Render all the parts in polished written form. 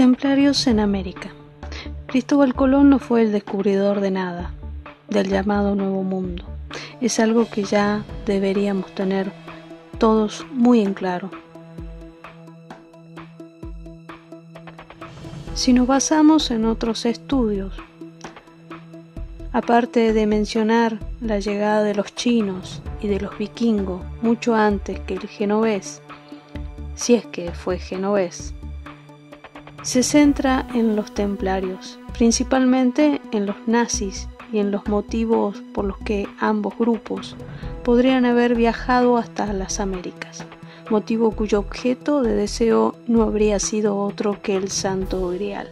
templarios en América. Cristóbal Colón no fue el descubridor de nada, del llamado Nuevo Mundo. Es algo que ya deberíamos tener todos muy en claro. Si nos basamos en otros estudios, aparte de mencionar la llegada de los chinos y de los vikingos mucho antes que el genovés, si es que fue genovés, se centra en los templarios, principalmente en los nazis y en los motivos por los que ambos grupos podrían haber viajado hasta las Américas, motivo cuyo objeto de deseo no habría sido otro que el Santo Grial.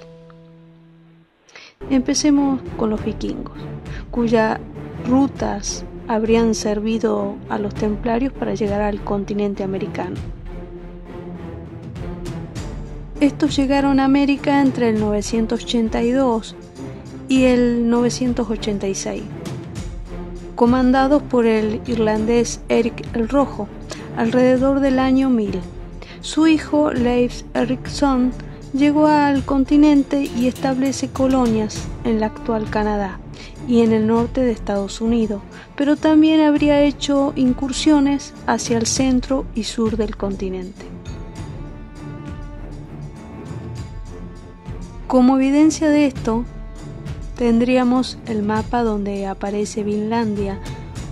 Empecemos con los vikingos, cuyas rutas habrían servido a los templarios para llegar al continente americano. Estos llegaron a América entre el 982 y el 986, comandados por el irlandés Eric el Rojo, alrededor del año 1000. Su hijo Leif Erikson llegó al continente y establece colonias en la actual Canadá y en el norte de Estados Unidos, pero también habría hecho incursiones hacia el centro y sur del continente. Como evidencia de esto, tendríamos el mapa donde aparece Vinlandia,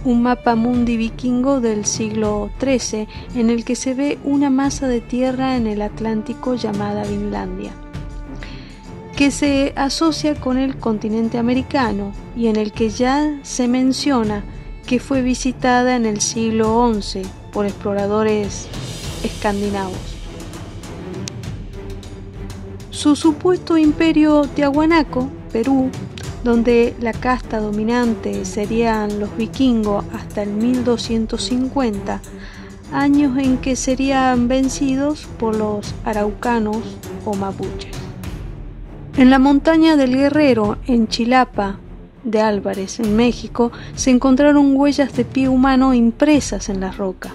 un mapa mundi vikingo del siglo XIII en el que se ve una masa de tierra en el Atlántico llamada Vinlandia, que se asocia con el continente americano y en el que ya se menciona que fue visitada en el siglo XI por exploradores escandinavos. Su supuesto imperio tiahuanaco, Perú, donde la casta dominante serían los vikingos hasta el 1250, años en que serían vencidos por los araucanos o mapuches. En la montaña del Guerrero, en Chilapa de Álvarez, en México, se encontraron huellas de pie humano impresas en la roca,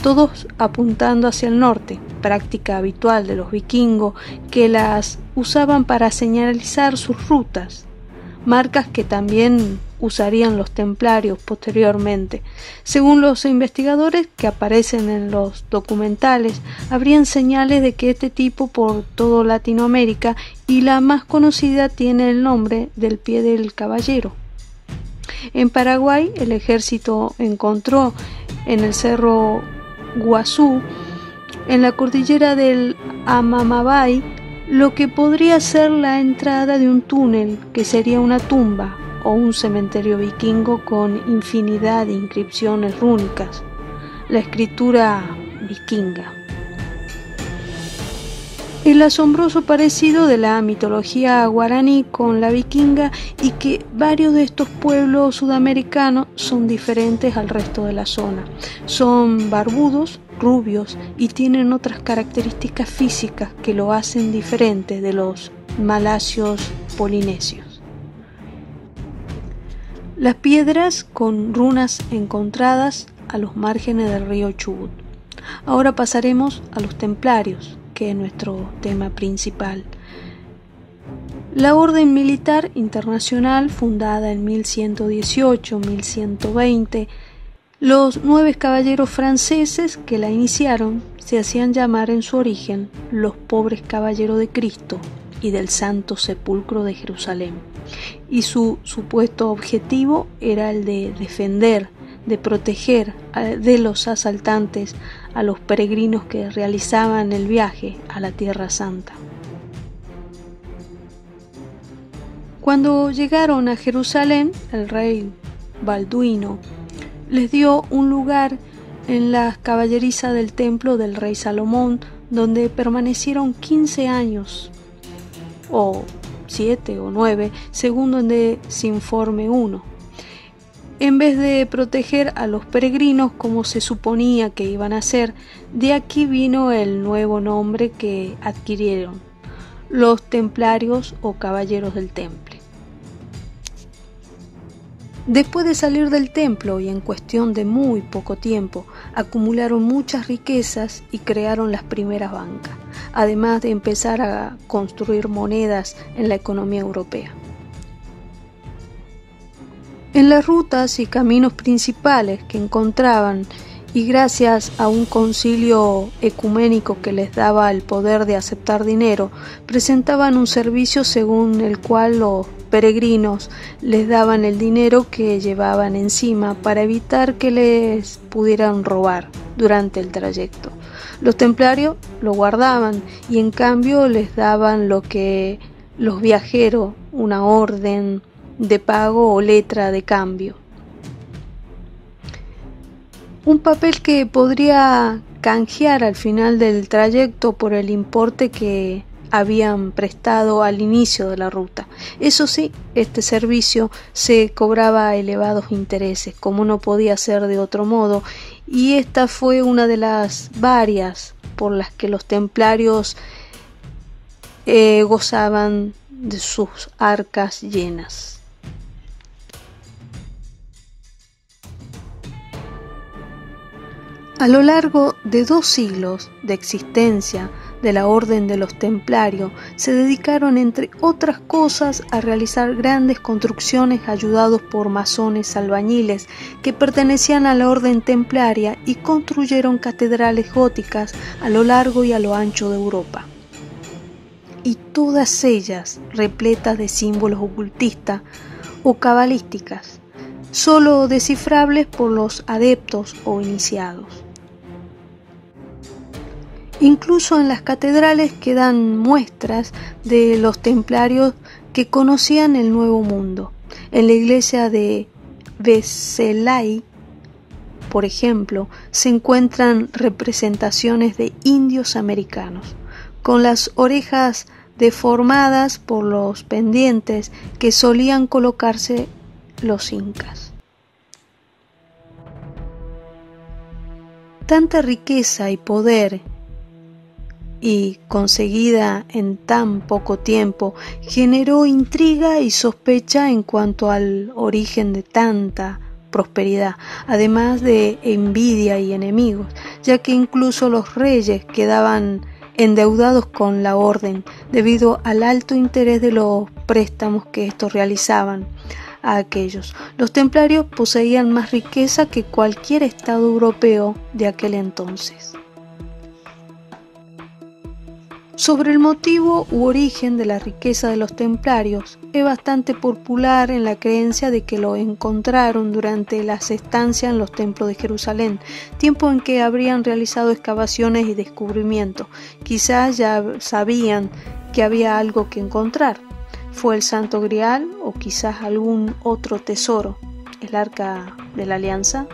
todos apuntando hacia el norte, práctica habitual de los vikingos que las usaban para señalizar sus rutas, marcas que también usarían los templarios posteriormente. Según los investigadores que aparecen en los documentales, habrían señales de que este tipo por todo Latinoamérica, y la más conocida tiene el nombre del pie del caballero. En Paraguay, el ejército encontró en el cerro Guazú, en la cordillera del Amamabay, lo que podría ser la entrada de un túnel que sería una tumba o un cementerio vikingo con infinidad de inscripciones rúnicas, la escritura vikinga. El asombroso parecido de la mitología guaraní con la vikinga y que varios de estos pueblos sudamericanos son diferentes al resto de la zona. Son barbudos, rubios y tienen otras características físicas que lo hacen diferente de los malasios polinesios. Las piedras con runas encontradas a los márgenes del río Chubut. Ahora pasaremos a los templarios, que es nuestro tema principal. La Orden Militar Internacional, fundada en 1118-1120, los 9 caballeros franceses que la iniciaron se hacían llamar en su origen los pobres caballeros de Cristo y del Santo Sepulcro de Jerusalén, y su supuesto objetivo era el de defender, de proteger de los asaltantes a los peregrinos que realizaban el viaje a la Tierra Santa. Cuando llegaron a Jerusalén, el rey Balduino les dio un lugar en la caballeriza del templo del rey Salomón, donde permanecieron 15 años, o 7 o 9, según donde se informe uno. En vez de proteger a los peregrinos como se suponía que iban a hacer, de aquí vino el nuevo nombre que adquirieron, los templarios o caballeros del temple. Después de salir del templo y en cuestión de muy poco tiempo, acumularon muchas riquezas y crearon las primeras bancas. además de empezar a construir monedas en la economía europea. En las rutas y caminos principales que encontraban, y gracias a un concilio ecuménico que les daba el poder de aceptar dinero, presentaban un servicio según el cual los peregrinos les daban el dinero que llevaban encima para evitar que les pudieran robar durante el trayecto. Los templarios lo guardaban y en cambio les daban lo que los viajeros, una orden de pago o letra de cambio. Un papel que podría canjear al final del trayecto por el importe que habían prestado al inicio de la ruta. Eso sí, este servicio se cobraba elevados intereses, como no podía ser de otro modo, y esta fue una de las varias por las que los templarios gozaban de sus arcas llenas. A lo largo de 2 siglos de existencia de la Orden de los Templarios, se dedicaron, entre otras cosas, a realizar grandes construcciones ayudados por masones albañiles que pertenecían a la Orden Templaria y construyeron catedrales góticas a lo largo y a lo ancho de Europa. Y todas ellas repletas de símbolos ocultistas o cabalísticas, solo descifrables por los adeptos o iniciados. Incluso en las catedrales quedan muestras de los templarios que conocían el Nuevo Mundo. En la iglesia de Vézelay, por ejemplo, se encuentran representaciones de indios americanos, con las orejas deformadas por los pendientes que solían colocarse los incas. Tanta riqueza y poder y conseguida en tan poco tiempo generó intriga y sospecha en cuanto al origen de tanta prosperidad, además de envidia y enemigos, ya que incluso los reyes quedaban endeudados con la orden debido al alto interés de los préstamos que estos realizaban a aquellos. Los templarios poseían más riqueza que cualquier estado europeo de aquel entonces. Sobre el motivo u origen de la riqueza de los templarios, es bastante popular en la creencia de que lo encontraron durante las estancias en los templos de Jerusalén, tiempo en que habrían realizado excavaciones y descubrimientos. Quizás ya sabían que había algo que encontrar. ¿Fue el Santo Grial o quizás algún otro tesoro? ¿El Arca de la Alianza?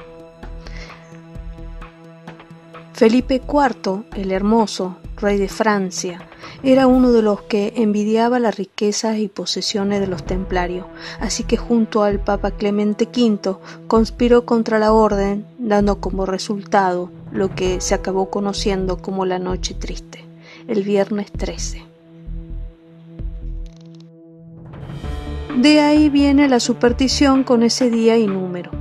Felipe IV, el Hermoso, rey de Francia, era uno de los que envidiaba las riquezas y posesiones de los templarios, así que junto al Papa Clemente V conspiró contra la orden, dando como resultado lo que se acabó conociendo como la Noche Triste, el viernes 13. De ahí viene la superstición con ese día y número.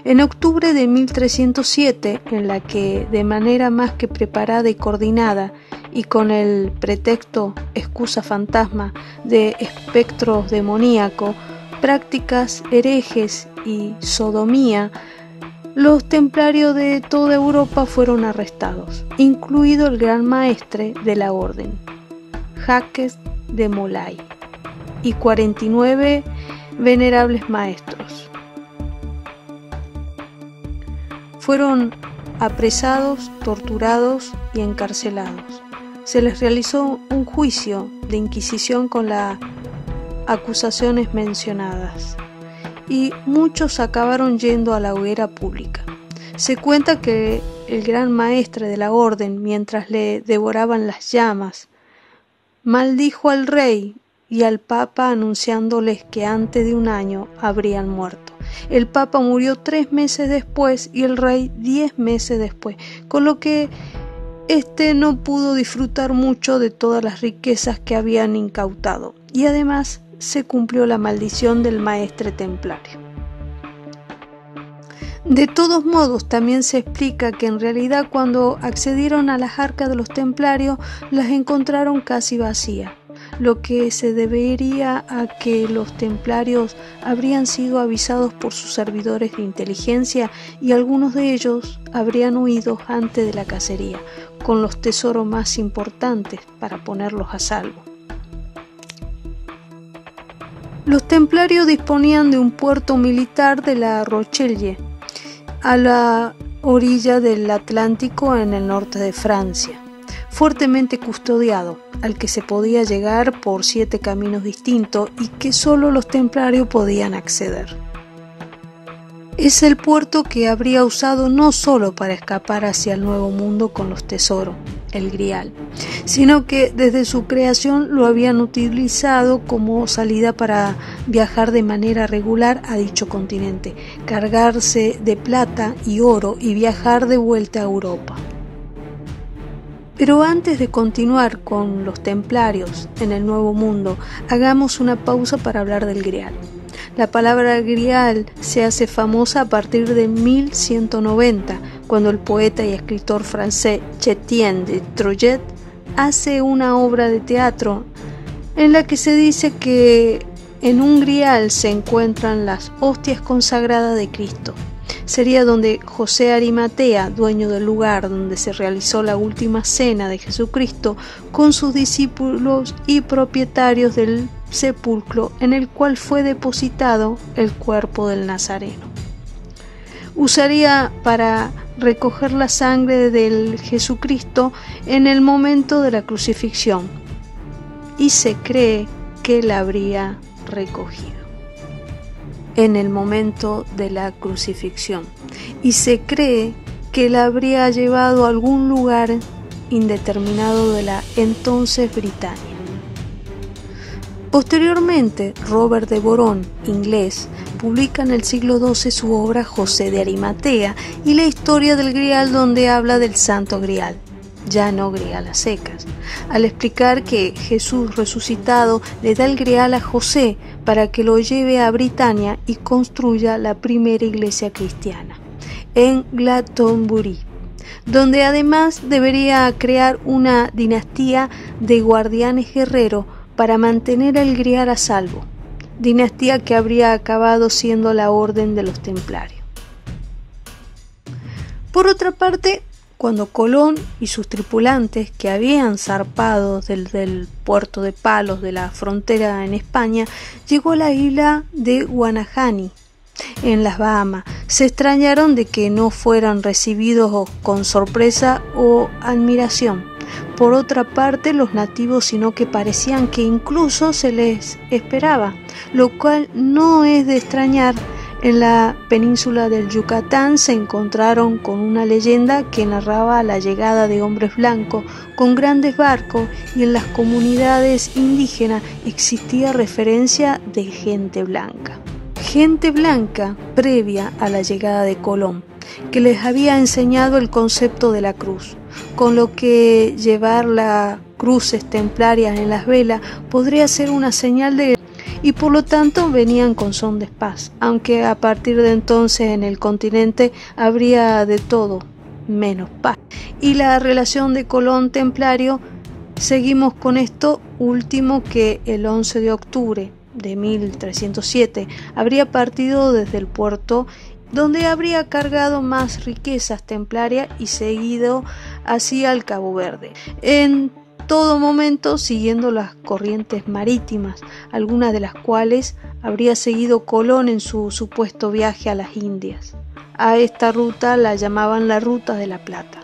En octubre de 1307, en la que, de manera más que preparada y coordinada, y con el pretexto excusa fantasma de espectros demoníacos, prácticas herejes y sodomía, los templarios de toda Europa fueron arrestados, incluido el gran maestre de la orden, Jacques de Molay, y 49 venerables maestros. Fueron apresados, torturados y encarcelados. Se les realizó un juicio de inquisición con las acusaciones mencionadas y muchos acabaron yendo a la hoguera pública. Se cuenta que el gran maestre de la orden, mientras le devoraban las llamas, maldijo al rey y al papa anunciándoles que antes de un año habrían muerto. El papa murió 3 meses después y el rey 10 meses después, con lo que no pudo disfrutar mucho de todas las riquezas que habían incautado, y además se cumplió la maldición del maestre templario. De todos modos, también se explica que en realidad cuando accedieron a las arcas de los templarios las encontraron casi vacías, lo que se debería a que los templarios habrían sido avisados por sus servidores de inteligencia y algunos de ellos habrían huido antes de la cacería, con los tesoros más importantes para ponerlos a salvo. Los templarios disponían de un puerto militar de la Rochelle, a la orilla del Atlántico en el norte de Francia, fuertemente custodiado, al que se podía llegar por 7 caminos distintos y que solo los templarios podían acceder. Es el puerto que habría usado no solo para escapar hacia el Nuevo Mundo con los tesoros, el Grial, sino que desde su creación lo habían utilizado como salida para viajar de manera regular a dicho continente, cargarse de plata y oro y viajar de vuelta a Europa. Pero antes de continuar con los templarios en el Nuevo Mundo, hagamos una pausa para hablar del Grial. La palabra Grial se hace famosa a partir de 1190, cuando el poeta y escritor francés Chetien de Troyes hace una obra de teatro en la que se dice que en un Grial se encuentran las hostias consagradas de Cristo. Sería donde José Arimatea, dueño del lugar donde se realizó la última cena de Jesucristo, con sus discípulos y propietarios del sepulcro en el cual fue depositado el cuerpo del Nazareno. Usaría para recoger la sangre del Jesucristo en el momento de la crucifixión, y se cree que la habría recogido en el momento de la crucifixión, y se cree que la habría llevado a algún lugar indeterminado de la entonces Britania. Posteriormente, Robert de Boron, inglés, publica en el siglo XII su obra José de Arimatea y la historia del Grial, donde habla del Santo Grial, ya no Grial a secas, al explicar que Jesús resucitado le da el Grial a José para que lo lleve a Britania y construya la primera iglesia cristiana en Glastonbury, donde además debería crear una dinastía de guardianes guerreros para mantener el Grial a salvo, dinastía que habría acabado siendo la Orden de los Templarios. Por otra parte, cuando Colón y sus tripulantes, que habían zarpado del puerto de Palos de la frontera en España, llegó a la isla de Guanahani, en las Bahamas, se extrañaron de que no fueran recibidos con sorpresa o admiración por otra parte los nativos, sino que parecían que incluso se les esperaba, lo cual no es de extrañar. En la península del Yucatán se encontraron con una leyenda que narraba la llegada de hombres blancos con grandes barcos, y en las comunidades indígenas existía referencia de gente blanca previa a la llegada de Colón, que les había enseñado el concepto de la cruz, con lo que llevar las cruces templarias en las velas podría ser una señal de, y por lo tanto venían con son de paz, aunque a partir de entonces en el continente habría de todo menos paz. Y la relación de Colón templario, seguimos con esto último, que el 11 de octubre de 1307 habría partido desde el puerto donde habría cargado más riquezas templarias y seguido hacia el Cabo Verde, en todo momento siguiendo las corrientes marítimas, algunas de las cuales habría seguido Colón en su supuesto viaje a las Indias. A esta ruta la llamaban la Ruta de la Plata.